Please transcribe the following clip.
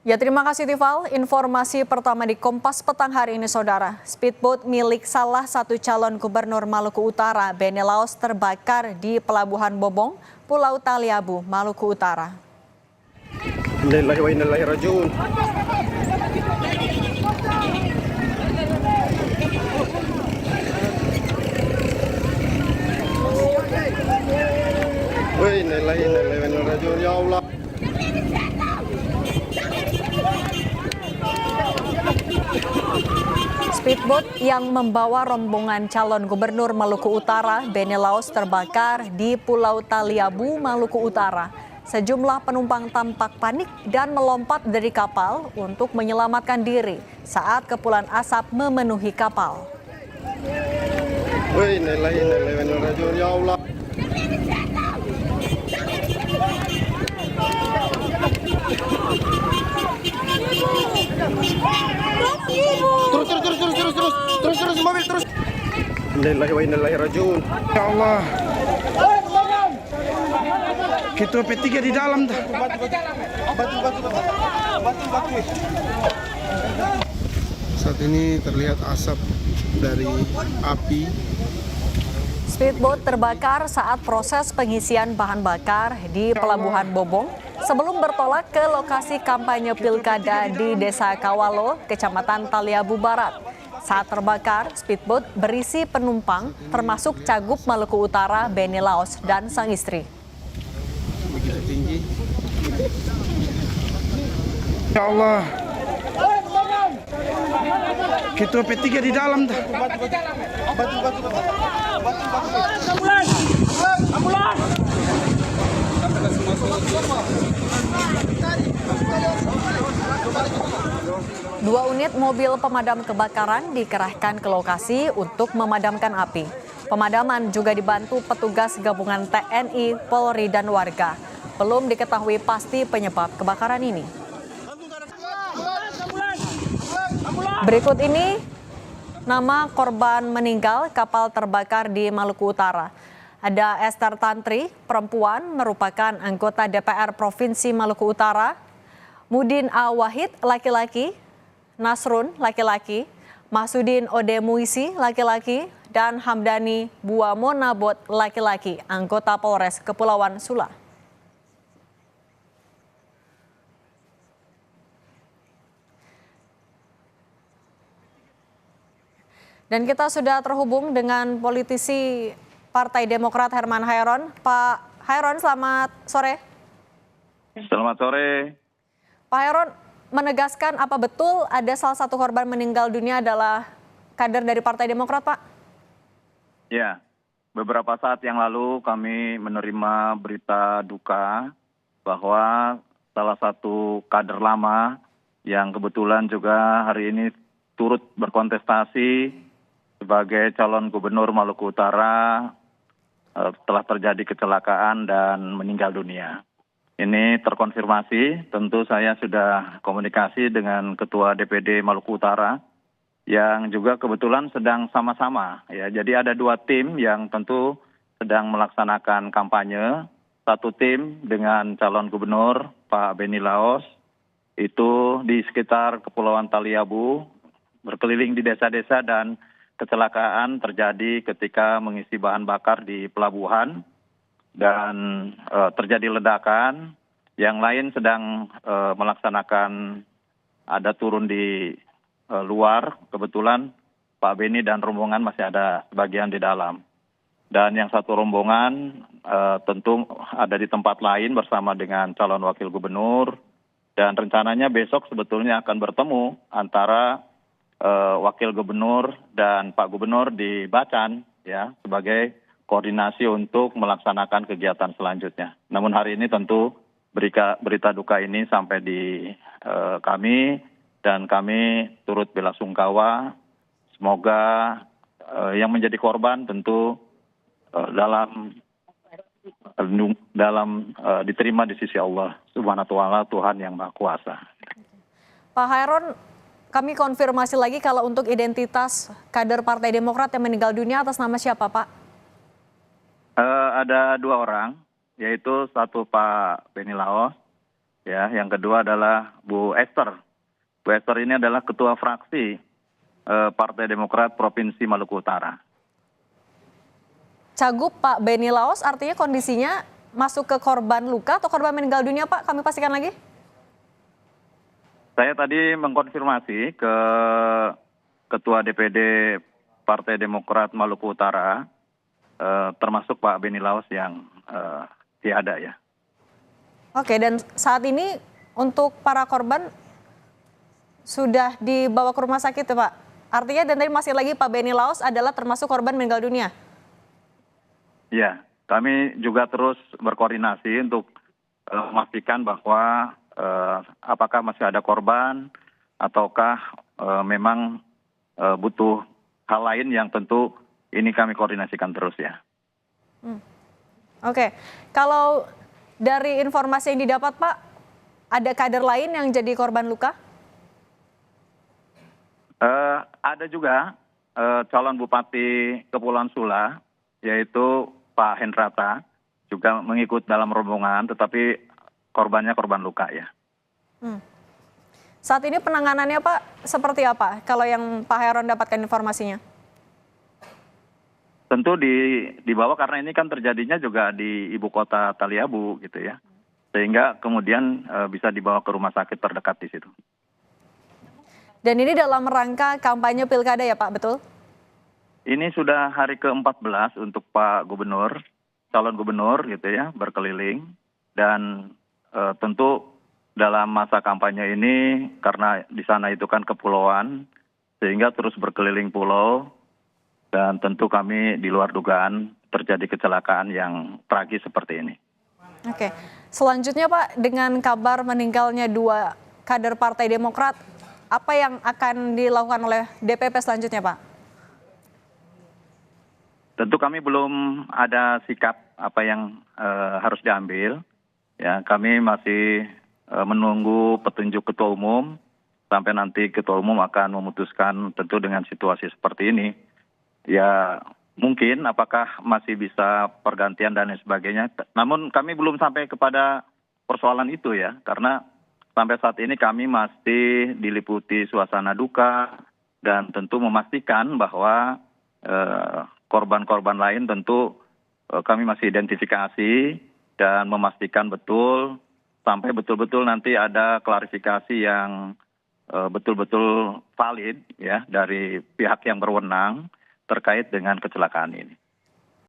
Ya, terima kasih Tifal. Informasi pertama di Kompas Petang hari ini, Saudara. Speedboat milik salah satu calon gubernur Maluku Utara, Beni Laos, terbakar di Pelabuhan Bobong, Pulau Taliabu, Maluku Utara. Innalillahi wa inna ilaihi raji'un. Wa innalillahi wa inna ilaihi raji'un, ya Allah. Speedboat yang membawa rombongan calon gubernur Maluku Utara, Beni Laos, terbakar di Pulau Taliabu, Maluku Utara. Sejumlah penumpang tampak panik dan melompat dari kapal untuk menyelamatkan diri saat kepulan asap memenuhi kapal. Wa innalillahi wa inna ilaihi raji'un, ya Allah. Terus mobil terus. Innalillahi wa inna ilaihi raji'un. Ya Allah. Ketua P3 di dalam. Batu. Saat ini terlihat asap dari api. Speedboat terbakar saat proses pengisian bahan bakar di Pelabuhan Bobong sebelum bertolak ke lokasi kampanye pilkada di Desa Kawalo, Kecamatan Taliabu Barat. Saat terbakar, speedboat berisi penumpang termasuk Cagup Maluku Utara, Beni Laos, dan sang istri. Begitu tinggi. Ya Allah. Ketua P3 di dalam. Batu. Ambulans! Dua unit mobil pemadam kebakaran dikerahkan ke lokasi untuk memadamkan api. Pemadaman juga dibantu petugas gabungan TNI, Polri, dan warga. Belum diketahui pasti penyebab kebakaran ini. Berikut ini nama korban meninggal kapal terbakar di Maluku Utara. Ada Esther Tantri, perempuan, merupakan anggota DPR Provinsi Maluku Utara. Mudin A. Wahid, laki-laki. Nasrun, laki-laki. Masudin Ode Muisi, laki-laki. Dan Hamdani Buamonabot, laki-laki, anggota Polres Kepulauan Sula. Dan kita sudah terhubung dengan politisi Partai Demokrat Herman Hairon. Pak Hairon, selamat sore. Selamat sore. Pak Hairon menegaskan apa betul ada salah satu korban meninggal dunia adalah kader dari Partai Demokrat, Pak? Ya, beberapa saat yang lalu kami menerima berita duka bahwa salah satu kader lama yang kebetulan juga hari ini turut berkontestasi sebagai calon gubernur Maluku Utara telah terjadi kecelakaan dan meninggal dunia. Ini terkonfirmasi, tentu saya sudah komunikasi dengan Ketua DPD Maluku Utara yang juga kebetulan sedang sama-sama. Ya, jadi ada dua tim yang tentu sedang melaksanakan kampanye. Satu tim dengan calon gubernur Pak Beni Laos itu di sekitar Kepulauan Taliabu, berkeliling di desa-desa dan kecelakaan terjadi ketika mengisi bahan bakar di pelabuhan dan terjadi ledakan. Yang lain sedang melaksanakan ada turun di luar. Kebetulan Pak Beni dan rombongan masih ada sebagian di dalam. Dan yang satu rombongan tentu ada di tempat lain bersama dengan calon wakil gubernur. Dan rencananya besok sebetulnya akan bertemu antara wakil gubernur dan Pak Gubernur di Bacan ya sebagai koordinasi untuk melaksanakan kegiatan selanjutnya. Namun hari ini tentu berita duka ini sampai di kami dan kami turut belasungkawa. Semoga yang menjadi korban tentu diterima di sisi Allah Subhanahu wa taala, Tuhan yang Maha Kuasa. Pak Hairon, kami konfirmasi lagi kalau untuk identitas kader Partai Demokrat yang meninggal dunia atas nama siapa, Pak? Ada dua orang, yaitu satu Pak Beni Laos ya. Yang kedua adalah Bu Esther. Bu Esther ini adalah ketua fraksi Partai Demokrat Provinsi Maluku Utara. Cagup Pak Beni Laos artinya kondisinya masuk ke korban luka atau korban meninggal dunia Pak? Kami pastikan lagi. Saya tadi mengkonfirmasi ke Ketua DPD Partai Demokrat Maluku Utara, termasuk Pak Beni Laos yang tiada ya. Oke, dan saat ini untuk para korban sudah dibawa ke rumah sakit ya Pak? Artinya dan tadi masih lagi Pak Beni Laos adalah termasuk korban meninggal dunia? Ya, kami juga terus berkoordinasi untuk memastikan bahwa apakah masih ada korban ataukah memang butuh hal lain yang tentu ini kami koordinasikan terus ya. Oke, kalau dari informasi yang didapat Pak, ada kader lain yang jadi korban luka? Ada juga calon Bupati Kepulauan Sula, yaitu Pak Hendrata, juga mengikut dalam rombongan, tetapi korbannya korban luka ya. Saat ini penanganannya Pak seperti apa kalau yang Pak Heron dapatkan informasinya? Tentu dibawa karena ini kan terjadinya juga di ibu kota Taliabu gitu ya. Sehingga kemudian bisa dibawa ke rumah sakit terdekat di situ. Dan ini dalam rangka kampanye pilkada ya Pak, betul? Ini sudah hari ke-14 untuk Pak Gubernur, calon gubernur gitu ya, berkeliling. Dan tentu dalam masa kampanye ini, karena di sana itu kan kepulauan, sehingga terus berkeliling pulau. Dan tentu kami di luar dugaan terjadi kecelakaan yang tragis seperti ini. Oke, selanjutnya Pak, dengan kabar meninggalnya 2 kader Partai Demokrat, apa yang akan dilakukan oleh DPP selanjutnya Pak? Tentu kami belum ada sikap apa yang harus diambil. Ya, kami masih menunggu petunjuk Ketua Umum sampai nanti Ketua Umum akan memutuskan tentu dengan situasi seperti ini. Ya mungkin apakah masih bisa pergantian dan lain sebagainya. Namun kami belum sampai kepada persoalan itu ya. Karena sampai saat ini kami masih diliputi suasana duka. Dan tentu memastikan bahwa korban-korban lain tentu kami masih identifikasi. Dan memastikan betul sampai betul-betul nanti ada klarifikasi yang betul-betul valid ya dari pihak yang berwenang terkait dengan kecelakaan ini.